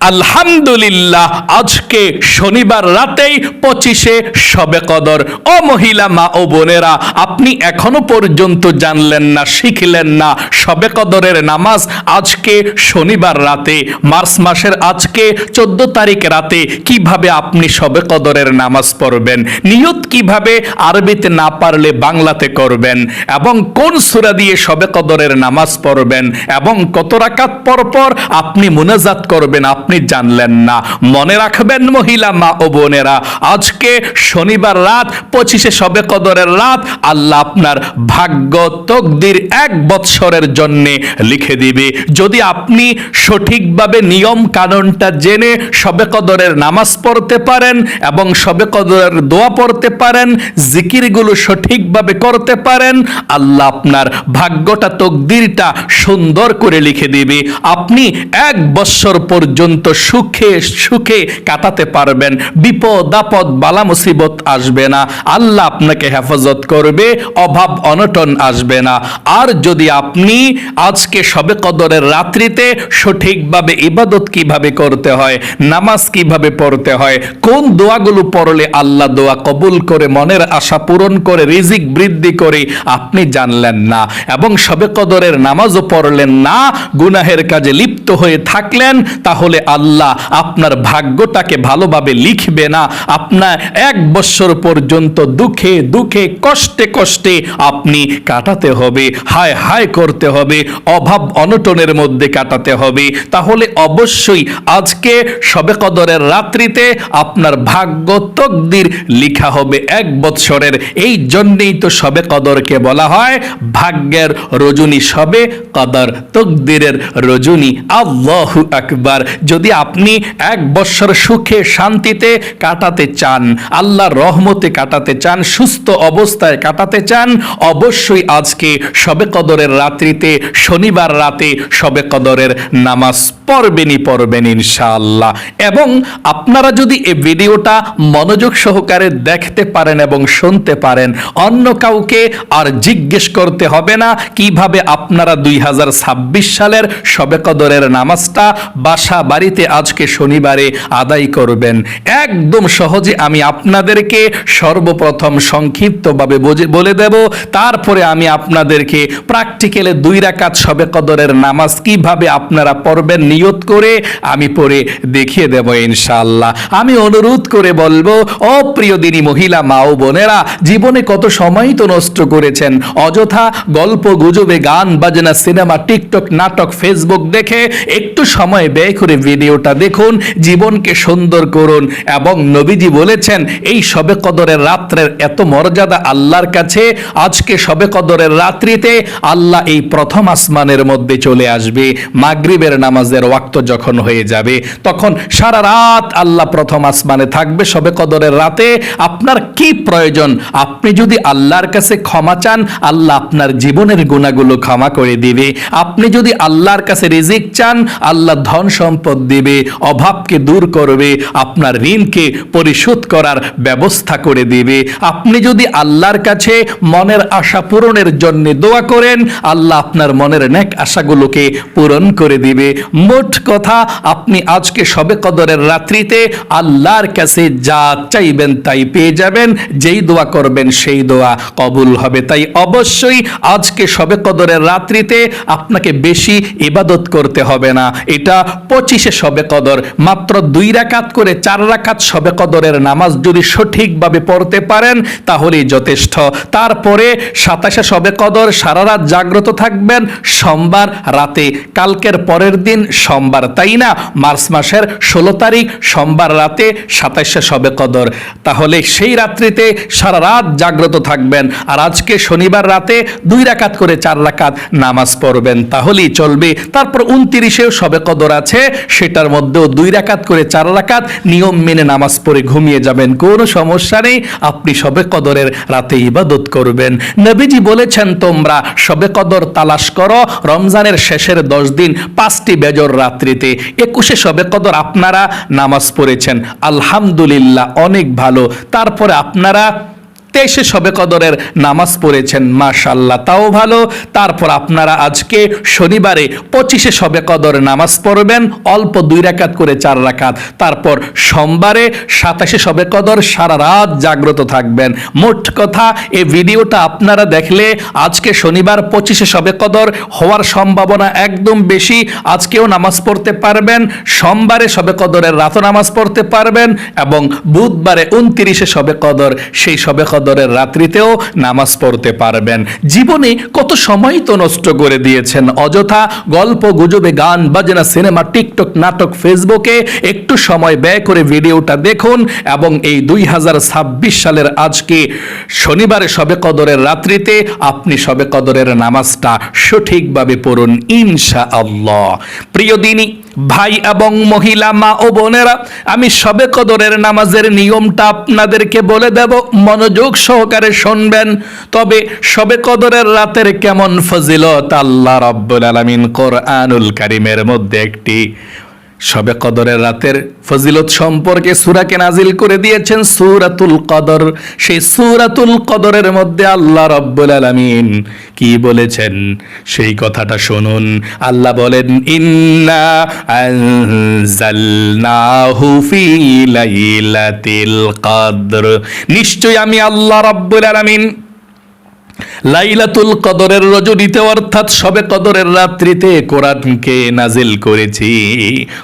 আলহামদুলিল্লাহ, আজকে শনিবার রাতেই 25শে শবে কদর। ও মহিলা মা ও বোনেরা, আপনি এখনো পর্যন্ত জানলেন না, শিখলেন না শবে কদরের নামাজ আজকে শনিবার রাতে, মার্চ মাসের আজকে 14 তারিখ রাতে কিভাবে আপনি শবে কদরের নামাজ পড়বেন, নিয়ত কিভাবে আরবিতে না পারলে বাংলাতে করবেন, এবং কোন সূরা দিয়ে শবে কদরের নামাজ পড়বেন, এবং কত রাকাত পর পর আপনি মুনাজাত করবেন, আপনি জানলেন না। মনে রাখবেন মহিলা মা ও বোনেরা, আজকে শনিবার রাত 25শে শবে কদরের রাত আল্লাহ আপনার ভাগ্য তকদির 1 বৎসরের জন্য লিখে দিবে। যদি আপনি সঠিকভাবে নিয়ম কানুনটা জেনে শবে কদরের নামাজ পড়তে পারেন এবং শবে কদরের দোয়া পড়তে পারেন, জিকিরগুলো সঠিকভাবে করতে পারেন, আল্লাহ আপনার ভাগ্যটা তকদিরটা সুন্দর করে লিখে দিবে। আপনি 1 বৎসর পর্যন্ত সুখে সুখে কাটাতে পারবেন, বিপদ আপদ বালা মুসিবত আসবে না, আল্লাহ আপনাকে হেফাজত করবে, অভাব অনটন আসবে না। আর যদি আপনি আজকে শবে কদরের রাত্রিতে সঠিকভাবে ইবাদত কিভাবে করতে হয়, নামাজ কিভাবে পড়তে হয়, কোন দোয়াগুলো পড়লে আল্লাহ দোয়া কবুল করে, মনের আশা পূরণ করে, রিজিক বৃদ্ধি করে আপনি জানলেন না, এবং শবে কদরের নামাজও পড়লেন না, গুনাহের কাজে লিপ্ত হয়ে থাকলেন, তাহলে আল্লাহ আপনার ভাগ্যটাকে ভালোভাবে লিখবে না। আপনার 1 বৎসর পর্যন্ত দুঃখে দুঃখে কষ্টে কষ্টে আপনি কাটাতে হবে, হায় হায় করতে হবে, অভাব অনটনের মধ্যে কাটাতে হবে। তাহলে অবশ্যই আজকে শবে কদরের রাত্রিতে আপনার ভাগ্য তকদির লিখা হবে 1 বৎসরের। এই জন্যই তো শবে কদরকে বলা হয় ভাগ্যের রজনী, শবে কদর তকদিরের রজনী। আল্লাহু আকবার। যদি আপনি 1 বৎসর সুখে শান্তিতে কাটাতে চান, আল্লাহর রহমতে কাটাতে চান, সুস্থ অবস্থায় কাটাতে চান, অবশ্যই আজকে শবে কদরের রাত্রিতে শনিবার রাতে শবে কদরের নামাজ পড়বেন ইনশাআল্লাহ। এবং আপনারা যদি এই ভিডিওটা মনোযোগ সহকারে দেখতে পারেন এবং শুনতে পারেন, অন্য কাউকে আর জিজ্ঞেস করতে হবে না কিভাবে আপনারা 2026 সালের শবে কদরের নামাজটা বাসা বাড়িতে আজকে শনিবারে আদায় করবেন। একদম সহজে আমি আপনাদেরকে সর্বপ্রথম সংক্ষিপ্তভাবে বলে দেব, তারপরে আমি আপনাদেরকে প্র্যাকটিক্যালে 2 রাকাত শবে কদরের নামাজ কিভাবে আপনারা পড়বেন নিয়ত করে আমি পড়ে দেখিয়ে দেব ইনশাআল্লাহ। আমি অনুরোধ করে বলবো, ও প্রিয় দিনী মহিলা মা ও বোনেরা, জীবনে কত সময় তো নষ্ট করেছেন অযথা গল্প গুজবে, গান বাজনা, সিনেমা, টিকটক, নাটক, ফেসবুক দেখে। একটু সময় ব্যয় করে ভিডিওটা দেখুন, জীবনকে সুন্দর করুন। এবং নবীজি বলেছেন এই শবে কদরের রাত্রের এত মর্যাদা আল্লাহর কাছে, আজকে শবে কদরের রাত্রিতে আল্লাহ এই প্রথম আসমানের মধ্যে চলে আসবে। মাগরিবের নামাজের ওয়াক্ত যখন হয়ে যাবে, তখন সারা রাত আল্লাহ প্রথম আসমানে থাকবে। শবে কদরের রাতে আপনার কি প্রয়োজন? আপনি যদি আল্লাহর কাছে ক্ষমা চান, আল্লাহ আপনার জীবনের গুনাহগুলো ক্ষমা করে দিবে। আপনি যদি আল্লাহর কাছে রিজিক চান, আল্লাহ ধন সম্পদ দিবে, অভাবকে দূর করবে, আপনার ঋণকে পরিশোধ করার ব্যবস্থা করে দিবে। আপনি যদি আল্লাহর কাছে মনের আশা পূরণের জন্য দোয়া করেন, আল্লাহ আপনার মনের নেক আশাগুলোকে পূরণ করে দিবে। মোট কথা, আপনি আজকে শবে কদরের রাত্রিতে আল্লাহর কাছে যা চাইবেন তাই পেয়ে যাবেন, যেই দোয়া করবেন সেই দোয়া কবুল হবে। তাই অবশ্যই আজকে শবে কদরের রাত্রিতে আপনাকে বেশি ইবাদত করতে হবে না। এটা 25শে শবে কদর, মাত্র 2 রাকাত করে 4 রাকাত শবে কদরের নামাজ যদি সঠিকভাবে পড়তে পারেন তাহলেই যথেষ্ট। তারপরে 27শে শবে কদর সারা রাত জাগ্রত থাকবেন সোমবার রাতে, কালকের পরের দিন সোমবার, তাই না? মার্চ মাসের 16 তারিখ সোমবার রাতে 27শে শবে কদর। তাহলে সেই রাত্রিতে সারা রাত জাগ্রত থাকবেন, আর আজকে শনিবার রাতে 2 রাকাত করে 4 রাকাত নামাজ পড়বেন, তাহলেই চলবে। তারপর 29শে শবে কদর আছে, সেটার মধ্যেও 2 রাকাত করে 4 রাকাত নিয়ম মেনে নামাজ পড়ে ঘুমিয়ে যাবেন, কোনো সমস্যা নেই। আপনি শবে কদরের রাতে ইবাদত করবেন। নবীজি বলেছেন তোমরা শবে কদর তালাশ করো রমজানের শেষের 10 দিন 5টি বেজর রাত্রিতে। 21শে শবে কদর আপনারা নামাজ পড়েছেন, আলহামদুলিল্লাহ, অনেক ভালো। তারপরে আপনারা 23 শবে কদরের নামাজ পড়েছেন, মাশাআল্লাহ, তাও ভালো। তারপর আপনারা আজকে শনিবারে 25 শবে কদর নামাজ পড়বেন, অল্প 2 রাকাত করে 4 রাকাত। তারপর সোমবারে 27 শবে কদর সারা রাত জাগ্রত থাকবেন। মোট কথা এই ভিডিওটা আপনারা দেখলে আজকে শনিবার 25 শবে কদর হওয়ার সম্ভাবনা একদম বেশি। আজকেও নামাজ পড়তে পারবেন, সোমবারে শবে কদরের রাতও নামাজ পড়তে পারবেন এবং বুধবারে 29 শবে কদর সেই শবে কদরের রাত্রিতেও নামাজ পড়তে পারবেন। জীবনে কত সময় তো নষ্ট করে দিয়েছেন অযথা গল্প গুজবে, গান বাজনা, সিনেমা, টিকটক, নাটক, ফেসবুকে। একটু সময় ব্যয় করে ভিডিওটা দেখুন এবং এই 2026 সালের আজকে শনিবারে শবে কদরের রাত্রিতে আপনি শবে কদরের নামাজটা সঠিকভাবে পড়ুন ইনশাআল্লাহ। প্রিয় দিনী ভাই এবং মহিলা, মা ও বোনেরা, আমি শবে কদরের নামাজের নিয়মটা আপনাদেরকে বলে দেব, মনোযোগ সহকারে শুনবেন। তবে শবে কদরের রাতের কেমন ফজিলত আল্লাহ রাব্বুল আলামিন কোরআনুল কারীমের মধ্যে একটি শবে কদরের রাতের ফজিলত সম্পর্কে সূরাকে নাজিল করে দিয়েছেন, সূরাতুল কদর। সেই সূরাতুল কদরের মধ্যে আল্লাহ রাব্বুল আলামিন কি বলেছেন সেই কথাটা শুনুন। আল্লাহ বলেন, ইন্না আনজালনাহু ফি লাইলাতিল কদর, নিশ্চয় আমি আল্লাহ রাব্বুল আলামিন লাইলাতুল কদরের রজনীতে অর্থাৎ শবে কদরের রাত্রিতে কোরআনকে নাজিল করেছি।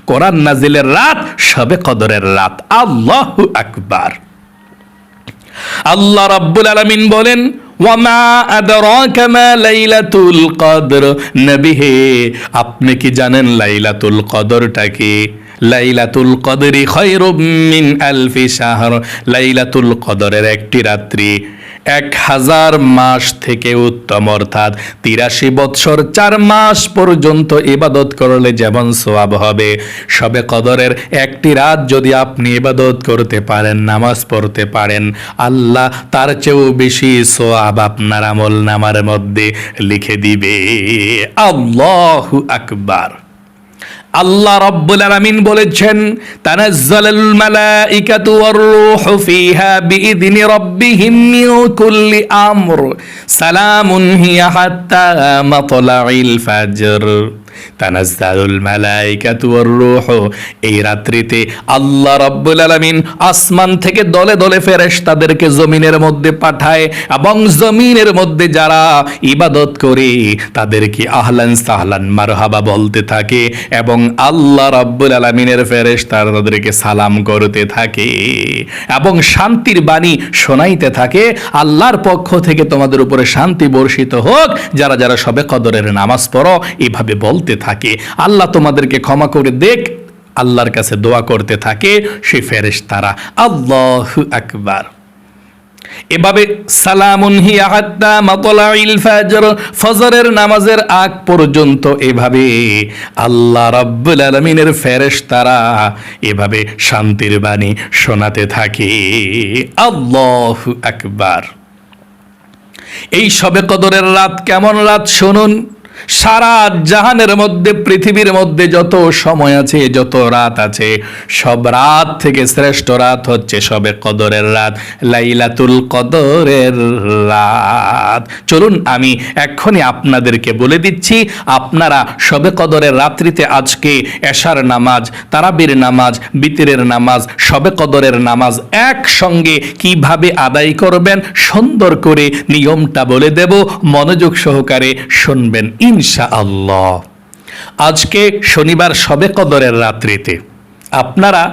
কোরআন নাজিলের রাত শবে কদরের রাত। আল্লাহু আকবার। আল্লাহ রাব্বুল আলামিন বলেন, ওয়ামা আদরাকা মা লাইলাতুল কদর, নবী হে আপনি কি জানেন লাইলাতুল কদরটা কি? লাইলাতুল কদরি খায়রুম মিন আলফি শাহর, লাইলাতুল কদরের একটি রাত্রি 1000 মাস থেকে উত্তম, অর্থাৎ 83 বৎসর 4 মাস পর্যন্ত ইবাদত করলে যেমন সওয়াব হবে, শবে কদরের একটি রাত যদি আপনি ইবাদত করতে পারেন, নামাজ পড়তে পারেন, আল্লাহ তার চেয়েও বেশি সওয়াব আপনার আমল নামার মধ্যে লিখে দিবে। আল্লাহু আকবার। আল্লাহ রাব্বুল আলামিন বলেছেন, তানাজ্জালুল মালাইকাতু ওয়ার রূহু ফিহা বিইذনি রাব্বিহিম মিন কুল্লি আমর সালামুন হিয়া হাত্তা মাতলাইল ফাজর। তানাজ্জালুল মালাইকাতু ওয়ার রূহু, এই রাত্রিতে আল্লাহ রাব্বুল আলামিন আসমান থেকে দলে দলে ফেরেশতাদেরকে জমিনের মধ্যে পাঠায় এবং জমিনের মধ্যে যারা ইবাদত করে তাদেরকে আহলান সাহলান মারহাবা বলতে থাকে এবং আল্লাহ রাব্বুল আলামিনের ফেরেশতারা তাদেরকে সালাম করতে থাকে এবং শান্তির বাণী শোনাইতে থাকে, আল্লাহর পক্ষ থেকে তোমাদের উপরে শান্তি বর্ষিত হোক। যারা যারা শবে কদরের নামাজ পড়ো এভাবে বলতে থাকে, আল্লাহ তোমাদেরকে ক্ষমা করে দেখ, আল্লাহর কাছে দোয়া করতে থাকে সেই ফেরেশতারা। আল্লাহু আকবার। এভাবে সালামুন হিয়া হাত্তা মাতলাইল ফাজর, ফজরের নামাজের আগ পর্যন্ত এভাবে আল্লাহ রাব্বুল আলামিনের ফেরেশতারা এভাবে শান্তির বাণী শোনাতে থাকে। আল্লাহু আকবার। এই শবে কদরের রাত কেমন রাত শুনুন। সারা জাহানের মধ্যে, পৃথিবীর মধ্যে যত সময় আছে, যত রাত আছে, সব রাত থেকে শ্রেষ্ঠ রাত হচ্ছে শবে কদরের রাত, লাইলাতুল কদরের রাত। চলুন আমি এক্ষুনি আপনাদেরকে বলে দিচ্ছি, আপনারা শবে কদরের রাত্রিতে আজকে এশার নামাজ, তারাবির নামাজ, বিতরের নামাজ, শবে কদরের নামাজ একসঙ্গে কিভাবে আদায় করবেন সুন্দর করে নিয়মটা বলে দেব, মনোযোগ সহকারে শুনবেন ইনশাআল্লাহ। আজকে শনিবার শবে কদরের রাত্রিতে আপনারা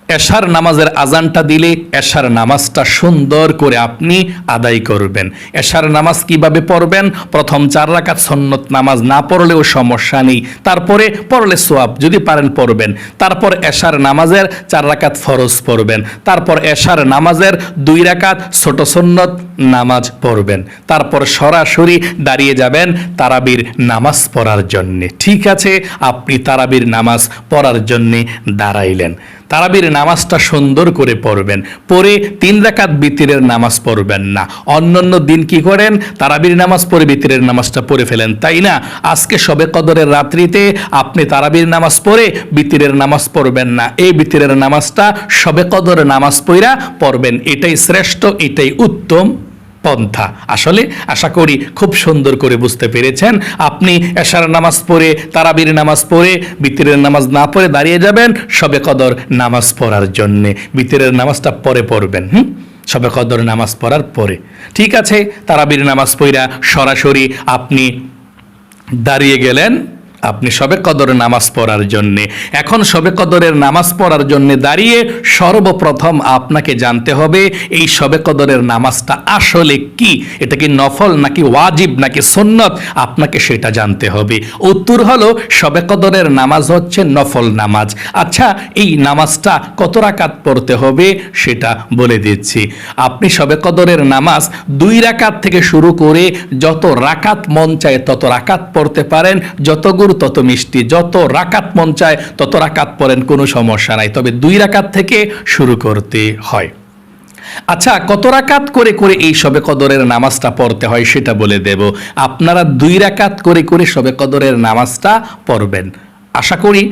এশার নামাজের আজানটা দিলে এশার নামাজটা সুন্দর করে আপনি আদায় করবেন। এশার নামাজ কিভাবে পড়বেন? প্রথম 4 রাকাত সুন্নত নামাজ না পড়লেও সমস্যা নেই, তারপরে পড়লে সওয়াব, যদি পারেন পড়বেন। তারপর এশার নামাজের 4 রাকাত ফরজ পড়বেন। তারপর এশার নামাজের 2 রাকাত ছোট সুন্নত নামাজ পড়বেন, তারপর সরাসরি দাঁড়িয়ে যাবেন তারাবির নামাজ পড়ার জন্যে। ঠিক আছে, আপনি তারাবির নামাজ পড়ার জন্যে দাঁড়াইলেন। তারাবির নামাজটা সুন্দর করে পড়বেন, পড়ে 3 রাকাত বিতিরের নামাজ পড়বেন না। অন্যান্য দিন কি করেন? তারাবির নামাজ পড়ে বিতিরের নামাজটা পড়ে ফেলেন, তাই না? আজকে শবে কদরের রাত্রিতে আপনি তারাবির নামাজ পড়ে বিতিরের নামাজ পড়বেন না। এই বিতিরের নামাজটা শবে কদরের নামাজ পড়া পড়বেন। এটাই শ্রেষ্ঠ, এটাই উত্তম পন্থা। আসলে আশা করি খুব সুন্দর করে বুঝতে পেরেছেন। আপনি এশার নামাজ পড়ে তারাবির নামাজ পড়ে বিতিরের নামাজ না পড়ে দাঁড়িয়ে যাবেন শবে কদর নামাজ পড়ার জন্যে। বিতিরের নামাজটা পরে পড়বেন, শবে কদর নামাজ পড়ার পরে। ঠিক আছে, তারাবির নামাজ পড়া সরাসরি আপনি দাঁড়িয়ে গেলেন আপনি শবে কদর নামাজ পড়ার জন্যে। এখন শবে কদরের নামাজ পড়ার জন্যে দাঁড়িয়ে সর্বপ্রথম আপনাকে জানতে হবে এই শবে কদরের নামাজটা আসলে কি, এটা কি নফল নাকি ওয়াজিব নাকি সুন্নত, আপনাকে সেটা জানতে হবে। উত্তর হলো শবে কদরের নামাজ হচ্ছে নফল নামাজ। আচ্ছা, এই নামাজটা কত রাকাত পড়তে হবে সেটা বলে দিচ্ছি। আপনি শবে কদরের নামাজ 2 রাকাত থেকে শুরু করে যত রাকাত মন চায় তত রাকাত পড়তে পারেন, যত তত মিষ্টি, যত রাকাত মন চায় তত রাকাত পড়েন, কোনো সমস্যা নাই, তবে 2 রাকাত থেকে শুরু করতে হয়। আচ্ছা, কত রাকাত করে করে এই শবে কদরের নামাজটা পড়তে হয় সেটা বলে দেব। আপনারা 2 রাকাত করে করে শবে কদরের নামাজটা পড়বেন, আশা করি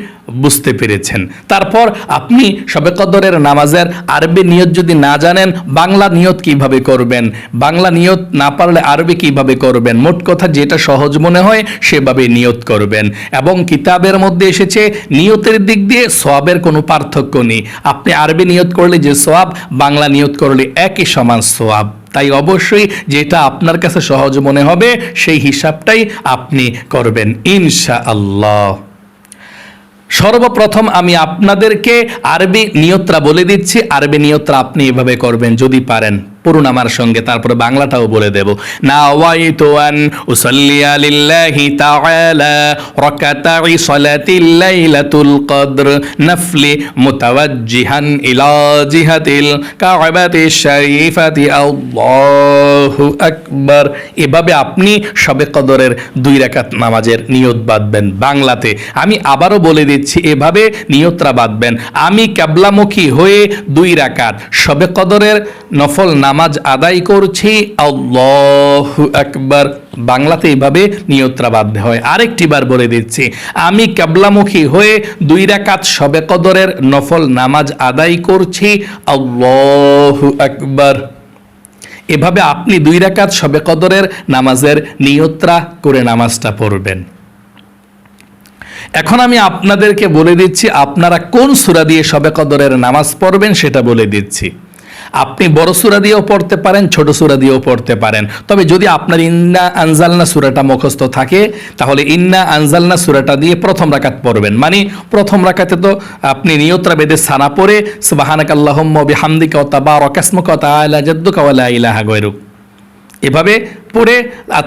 বুঝতে পেরেছেন। তারপর আপনি শবে কদরের নামাজের আরবি নিয়ত যদি না জানেন, বাংলা নিয়ত কিভাবে করবেন, বাংলা নিয়ত না পারলে আরবি কিভাবে করবেন, মোট কথা যেটা সহজ মনে হয় সেভাবে নিয়ত করবেন। এবং কিতাবের মধ্যে এসেছে নিয়তের দিক দিয়ে সওয়াবের কোনো পার্থক্য নেই। আপনি আরবি নিয়ত করলে যে সওয়াব, বাংলা নিয়ত করলে একই সমান সওয়াব। তাই অবশ্যই যেটা আপনার কাছে সহজ মনে হবে সেই হিসাবটাই আপনি করবেন ইনশাআল্লাহ। সর্বপ্রথম আমি আপনাদেরকে আরবি নিয়তটা বলে দিচ্ছি। আরবি নিয়তটা আপনি এভাবে করবেন যদি পারেন, পড়ুন আমার সঙ্গে, তারপরে বাংলাটাও বলে দেব। নাওয়াইতু আন উসাল্লিয়া লিল্লাহি তাআলা রাকাতাই সালাতিল লাইলাতুল কদর নাফলি মুতাওয়াজ্জিহান ইলা জিহাতিল কাবাতিশ শরীফাতি আল্লাহু আকবার। এভাবে আপনি শবে কদরের 2 রাকাত নামাজের নিয়ত বাঁধবেন বাংলাতে। আমি আবারও বলে দিচ্ছি, এভাবে নিয়তটা বাঁধবেন। আমি কিবলামুখী হয়ে 2 রাকাত শবে কদরের নফল নামাজ আদায় করছি, আল্লাহু আকবার। বাংলাতে এইভাবে নিয়তটা বাঁধতে হয়। আরেকটি বার বলে দিচ্ছি, আমি কিবলামুখী হয়ে 2 রাকাত শবে কদরের নফল নামাজ আদায় করছি, আল্লাহু আকবার। এভাবে আপনি 2 রাকাত শবে কদরের নামাজের নিয়তটা করে নামাজটা পড়বেন। এখন আমি আপনাদেরকে বলে দিচ্ছি আপনারা কোন সূরা দিয়ে শবে কদরের নামাজ পড়বেন সেটা বলে দিচ্ছি। আপনি বড় সূরা দিয়েও পড়তে পারেন, ছোট সূরা দিয়েও পড়তে পারেন। তবে যদি আপনার ইন্না আনজালনা সূরাটা মুখস্থ থাকে তাহলে ইন্না আনজালনা সূরাটা দিয়ে প্রথম রাকাত পড়বেন। মানে প্রথম রাকাতে তো আপনি নিয়তরা বেদে সানা পড়ে সুবহানাকাল্লাহুম্মা বিহামদিকা ওয়া তাবারাকা ইসমুকা ওয়া তাআলা জাদ্দুকা ওয়া লা ইলাহা গায়রুক এভাবে পড়ে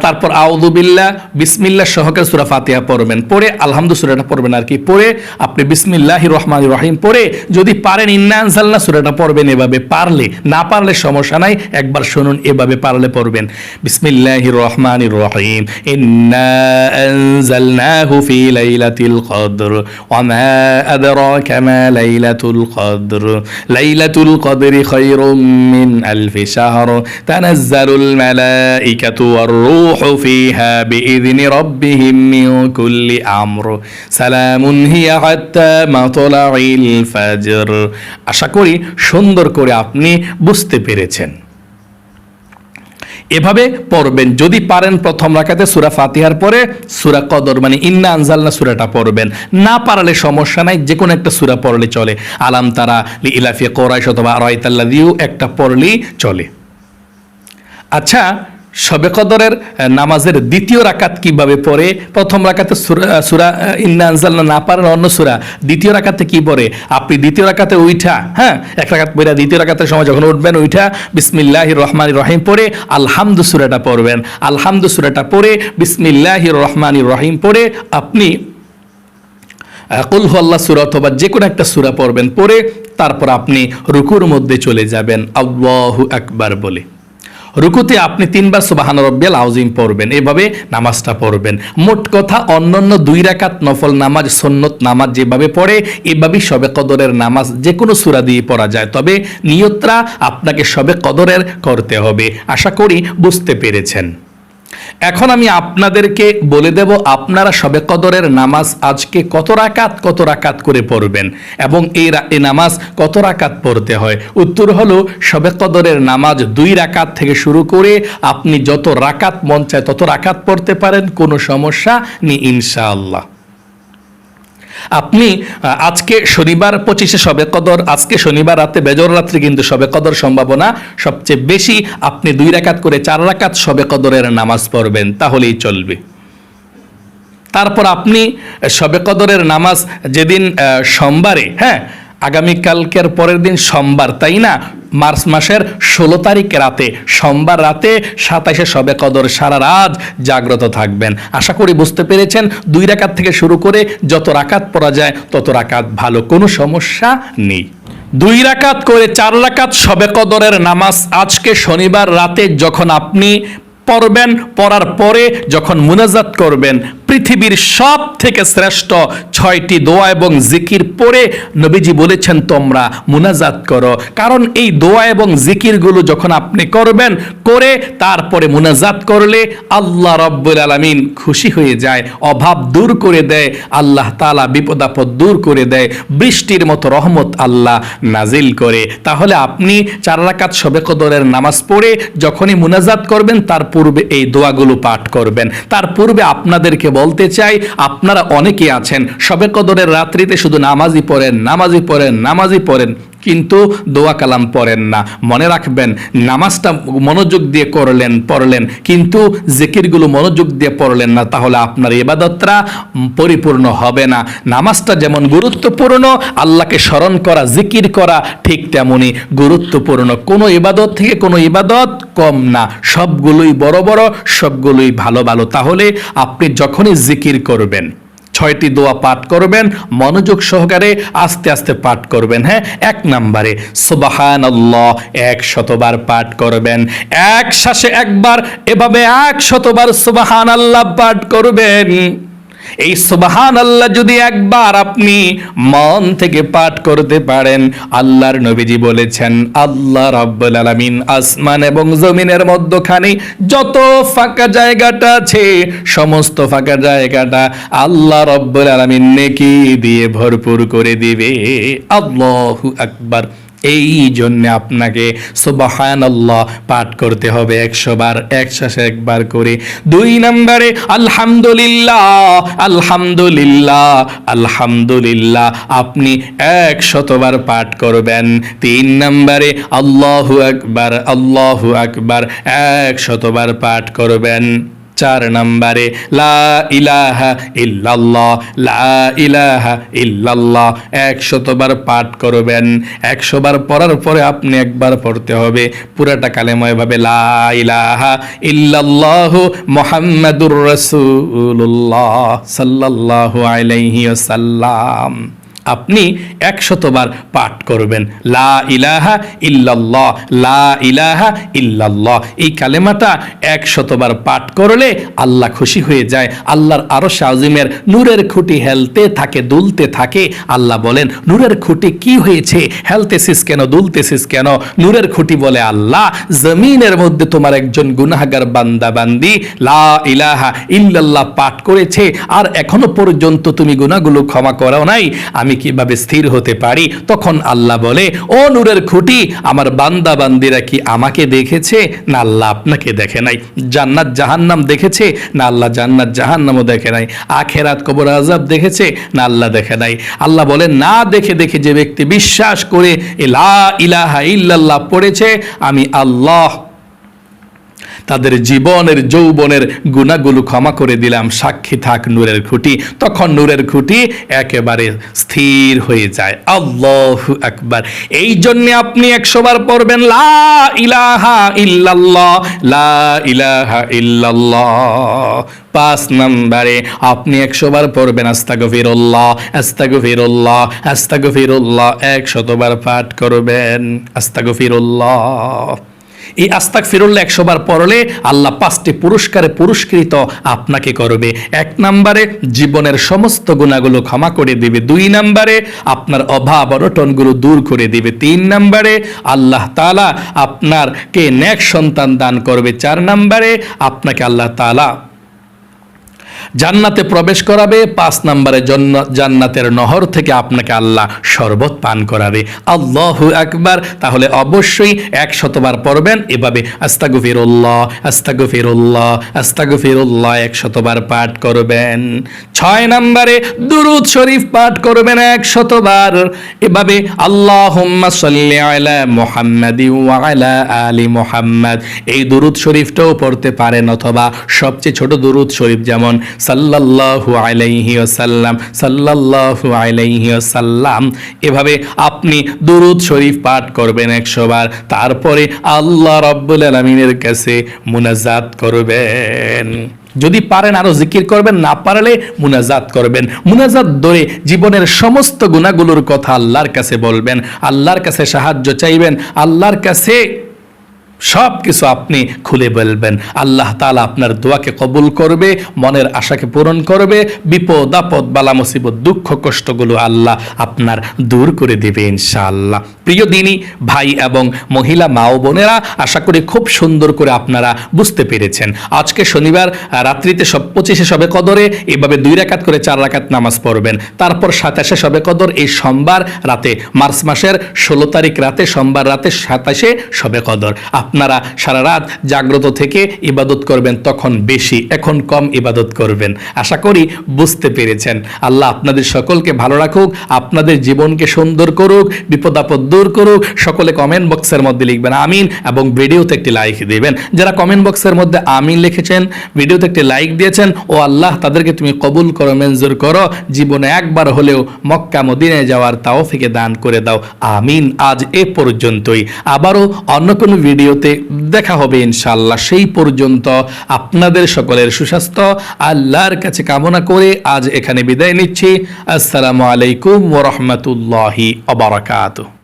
তারপর আউযু বিল্লাহ বিসমিল্লাহ সহকারে সূরা ফাতিহা পড়বেন, পড়ে আলহামদু সূরাটা পড়বেন আর কি, পড়ে আপনি বিসমিল্লাহির রহমানির রহিম পড়ে যদি পারেন ইন্না আনজালনা সূরাটা পড়বেন। এভাবে পারলে, না পারলে সমস্যা নাই, একবার শুনুন, এভাবে পারলে পড়বেন বিসমিল্লাহির রহমানির রহিম ইন্না আনজালনাহু ফি লাইলাতিল কদর ওয়া মা আদরাকা মা লাইলাতুল কদর লাইলাতুল কদরি খায়রুম মিন আলফি শাহর তানাজ্জালুল মালাইকাতু والروح فيها بإذن ربهم من كل أمر سلام هي حتى مطلع الفجر। আশা করি সুন্দর করে আপনি বুঝতে পেরেছেন। এভাবে পড়বেন। যদি পারেন প্রথম রাকাতে সূরা ফাতিহার পরে সূরা কদর মানে ইন্না আনজালনা সূরাটা পড়বেন, না পারলে সমস্যা নাই, যে কোনো একটা সূরা পড়লে চলে। আলাম তারা লিইলাফি কুরাইশ অথবা রাআইতাল্লাযীও একটা পড়লেই চলে। আচ্ছা, শবে কদরের নামাজের দ্বিতীয় রাকাত কিভাবে পড়ে? প্রথম রাকাতে সূরা ইন্না আনজালনা না পারেন অন্য সূরা, দ্বিতীয় রাকাতে কি পড়ে? আপনি দ্বিতীয় রাকাতে উঠা, এক রাকাত পড়ে দ্বিতীয় রাকাতের সময় যখন উঠবেন উঠা বিসমিল্লাহির রহমানির রহিম পড়ে আলহামদু সূরাটা পড়বেন। আলহামদু সূরাটা পড়ে বিসমিল্লাহির রহমানির রহিম পড়ে আপনি কুল হুয়াল্লাহ সূরা অথবা যে কোনো একটা সূরা পড়বেন, পড়ে তারপর আপনি রুকুর মধ্যে চলে যাবেন আল্লাহু আকবার বলে। রুকুতে আপনি 3 বার সুবহান রাব্বিয়াল আযীম পড়বেন, এভাবে নামাজটা পড়বেন। মোট কথা অন্যান্য 2 রাকাত নফল নামাজ, সুন্নত নামাজ যেভাবে পড়ে এভাবেই শবে কদরের নামাজ যে কোনো সূরা দিয়ে পড়া যায়, তবে নিয়তটা আপনাকে শবে কদরের করতে হবে। আশা করি বুঝতে পেরেছেন। এখন আমি আপনাদেরকে বলে দেব আপনারা শবে কদরের নামাজ আজকে কত রাকাত করে পড়বেন এবং এই নামাজ কত রাকাত পড়তে হয়। উত্তর হলো শবে কদরের নামাজ 2 রাকাত থেকে শুরু করে আপনি যত রাকাত মন চায় তত রাকাত পড়তে পারেন, কোনো সমস্যা নেই ইনশাআল্লাহ। আপনি আজকে শনিবার 25শে শবে কদর, আজকে শনিবার রাতে বেজর রাত্রি কিন্তু শবে কদর সম্ভাবনা সবচেয়ে বেশি। আপনি 2 রাকাত করে 4 রাকাত শবে কদরের নামাজ পড়বেন, তাহলেই চলবে। তারপর আপনি শবে কদরের নামাজ যেদিন সোমবারে, আগামীকালকের পরের দিন সোমবার, তাই না? মার্চ মাসের 16 তারিখ রাতে, সোমবার রাতে 27শে শবে কদর, সারা রাত জাগ্রত থাকবেন। আশা করি বুঝতে পেরেছেন। 2 রাকাত থেকে শুরু করে যত রাকাত পড়া যায় তত রাকাত ভালো, কোনো সমস্যা নেই। 2 রাকাত করে 4 রাকাত শবে কদরের নামাজ আজকে শনিবার রাতে যখন আপনি পড়বেন, পড়ার পরে যখন মুনাজাত করবেন, পৃথিবীর সব থেকে শ্রেষ্ঠ 6টি দোয়া এবং জিকির পড়ে নবীজি বলেছেন তোমরা মুনাজাত করো। কারণ এই দোয়া এবং জিকিরগুলো যখন আপনি করবেন, করে তারপরে মুনাজাত করলে আল্লাহ রাব্বুল আলামিন খুশি হয়ে যায়, অভাব দূর করে দেয়, আল্লাহ তাআলা বিপদ আপদ দূর করে দেয়, বৃষ্টির মতো রহমত আল্লাহ নাজিল করে। তাহলে আপনি 4 রাকাত শবে কদরের নামাজ পড়ে যখনই মুনাজাত করবেন তার পূর্বে এই দোয়াগুলো পাঠ করবেন। তার পূর্বে আপনাদেরকে বলতে চাই, আপনারা অনেকে আছেন শবে কদরের রাত্রিতে শুধু নামাজই পড়েন, কিন্তু দোয়া কালাম পড়েন না। মনে রাখবেন, নামাজটা মনোযোগ দিয়ে পড়লেন কিন্তু জিকিরগুলো মনোযোগ দিয়ে পড়লেন না, তাহলে আপনার ইবাদতটা পরিপূর্ণ হবে না। নামাজটা যেমন গুরুত্বপূর্ণ, আল্লাহকে স্মরণ করা, জিকির করা ঠিক তেমনই গুরুত্বপূর্ণ। কোনো ইবাদত থেকে কোনো ইবাদত কম না, সবগুলোই বড় বড়, সবগুলোই ভালো ভালো। তাহলে আপনি যখনই জিকির করবেন, 6টি দোয়া পাঠ করবেন, মনোযোগ সহকারে আস্তে আস্তে পাঠ করবেন। 1 নম্বরে সুবহানাল্লাহ 100 বার পাঠ করবেন, এক শ্বাসে একবার, এভাবে 100 বার সুবহানাল্লাহ পাঠ করবেন। এই সুবহানাল্লাহ যদি একবার আপনি মন থেকে পাঠ করতে পারেন, আল্লাহর নবীজি বলেছেন আল্লাহ রাব্বুল আলামিন আসমান এবং জমিনের মধ্যখানে যত ফাঁকা জায়গাটা আছে, সমস্ত ফাঁকা জায়গাটা আল্লাহ রাব্বুল আলামিন নেকি দিয়ে ভরপুর করে দিবে। আল্লাহু আকবার। এই জন্য আপনাকে সুবহানাল্লাহ পাঠ করতে হবে 100 বার, একসাথে একবার করে। 2 নম্বরে আলহামদুলিল্লাহ আপনি 100 বার পাঠ করবেন। 3 নম্বরে আল্লাহু আকবার 100 বার পাঠ করবেন। 4 নম্বরে লা ইলাহা ইল্লাল্লাহ 100 বার পাঠ করবেন। 100 বার পড়ার পরে আপনি একবার পড়তে হবে পুরাটা কালেমা এভাবে, লা ইলাহা ইল্লাল্লাহু মুহাম্মাদুর রাসূলুল্লাহ সাল্লাল্লাহু আলাইহি ওয়াসাল্লাম। আপনি 100 বার পাঠ করবেন, লা ইলাহা ইল্লাল্লাহ। এই কালেমাটা 100 বার পাঠ করলে আল্লাহ খুশি হয়ে যায়। আল্লাহর আরশ আজিমের নূরের খুঁটি হেলতে থাকে, দুলতে থাকে। আল্লাহ বলেন, নূরের খুঁটি কি হয়েছে, হেলতেছিস কেন, দুলতেছিস কেন? নূরের খুঁটি বলে, আল্লাহ জমিনের মধ্যে তোমার একজন গুনাহগার বান্দা বান্দি লা ইলাহা ইল্লাল্লাহ পাঠ করেছে, আর এখনো পর্যন্ত তুমি গুনাহগুলো ক্ষমা করো নাই, আমি কিভাবে স্থির হতে পারি? তখন আল্লাহ বলে, ও নূরের খুঁটি, আমার বান্দা বান্দিরা কি আমাকে দেখেছে? না, আল্লাহ আপনাকে দেখে নাই। জান্নাত জাহান্নাম দেখেছে? না, আল্লাহ জান্নাত জাহান্নামও দেখে নাই। আখেরাত কবর আযাব দেখেছে? না, আল্লাহ দেখে নাই। আল্লাহ বলে, না দেখে যে ব্যক্তি বিশ্বাস করে লা ইলাহা ইল্লাল্লাহ পড়েছে, আমি আল্লাহ তাদের জীবনের যৌবনের গুনাহগুলো ক্ষমা করে দিলাম, সাক্ষী থাক নূরের খুঁটি। তখন নূরের খুঁটি একেবারে স্থির হয়ে যায়। আল্লাহু আকবার। এই জন্য আপনি 100 বার পড়বেন লা ইলাহা ইল্লাল্লাহ। 5 নম্বরে আপনি 100 বার পড়বেন আস্তাগফিরুল্লাহ 100 বার পাঠ করবেন আস্তাগফিরুল্লাহ। এই আস্তাগফিরুল্লাহ 100 বার পড়লে আল্লাহ 5টি পুরস্কারে পুরস্কৃত আপনাকে করবে। 1 নম্বরে জীবনের সমস্ত গুনাহগুলো ক্ষমা করে দিবে। 2 নম্বরে আপনার অভাব অনটনগুলো দূর করে দিবে। 3 নম্বরে আল্লাহ তাআলা আপনাকে নেক সন্তান দান করবে। 4 নম্বরে আপনাকে আল্লাহ তাআলা জান্নাতে প্রবেশ করাবে। 5 নম্বরে জান্নাতের নহর থেকে আপনাকে আল্লাহ শরবত পান করাবে। আল্লাহু আকবার। তাহলে অবশ্যই 100 বার পড়বেন এভাবে, আস্তাগফিরুল্লাহ আস্তাগফিরুল্লাহ আস্তাগফিরুল্লাহ 100 বার পাঠ করবেন। 6 নম্বরে দুরূদ শরীফ পাঠ করবেন 100 বার এভাবে, আল্লাহুম্মা সাল্লি আলা মুহাম্মাদি ওয়া আলা আলি মুহাম্মাদ। এই দুরূদ শরীফটাও পড়তে পারেন, অথবা সবচেয়ে ছোট দুরূদ শরীফ যেমন সাল্লাল্লাহু আলাইহি ওয়াসাল্লাম সাল্লাল্লাহু আলাইহি ওয়াসাল্লাম, এভাবে আপনি দুরূদ শরীফ পাঠ করবেন 100 বার। তারপরে আল্লাহ রাব্বুল আলামিনের কাছে মুনাজাত করবেন। যদি পারেন আরো জিকির করবেন, না পারলে মুনাজাত করবেন। মুনাজাত ধরে জীবনের সমস্ত গুনাহগুলোর কথা আল্লাহর কাছে বলবেন, আল্লাহর কাছে সাহায্য চাইবেন, আল্লাহর কাছে সব কিছু আপনি খুলে বলবেন। আল্লাহ তাআলা আপনার দোয়াকে কবুল করবে, মনের আশাকে পূরণ করবে, বিপদ আপদ বালা মুসিবত দুঃখ কষ্টগুলো আল্লাহ আপনার দূর করে দেবে ইনশাআল্লাহ। প্রিয় দিনী ভাই এবং মহিলা মা ও বোনেরা, আশা করি খুব সুন্দর করে আপনারা বুঝতে পেরেছেন। আজকে শনিবার রাত্রিতে 25শে শবে কদরে এভাবে 2 রাকাত করে 4 রাকাত নামাজ পড়বেন। তারপর 27শে শবে কদর এই সোমবার রাতে, মার্চ মাসের 16 তারিখ রাতে, সোমবার রাতে 27শে শবে কদর। আপনারা সারা রাত জাগ্রত থেকে ইবাদত করবেন, তখন বেশি, এখন কম ইবাদত করবেন। আশা করি বুঝতে পেরেছেন। আল্লাহ আপনাদের সকলকে ভালো রাখুক, আপনাদের জীবনকে সুন্দর করুক, বিপদ আপদ দূর করুক। সকলে কমেন্ট বক্সের মধ্যে লিখবেন আমিন এবং ভিডিওতে একটি লাইক দিবেন। যারা কমেন্ট বক্সের মধ্যে আমিন লিখেছেন, ভিডিওতে একটি লাইক দিয়েছেন, ও আল্লাহ তাদেরকে তুমি কবুল করো, মঞ্জুর করো, জীবনে একবার হলেও মক্কা মদিনায় যাওয়ার তৌফিক দান করে দাও, আমিন। আজ এ পর্যন্তই, আবারও অন্য কোনো ভিডিওতে দেখা হবে ইনশাআল্লাহ। সেই পর্যন্ত আপনাদের সকলের সুস্বাস্থ্য আল্লাহর কাছে কামনা করে আজ এখানে বিদায় নিচ্ছি। আসসালামু আলাইকুম ওয়া রাহমাতুল্লাহি ওয়া বারাকাতুহু।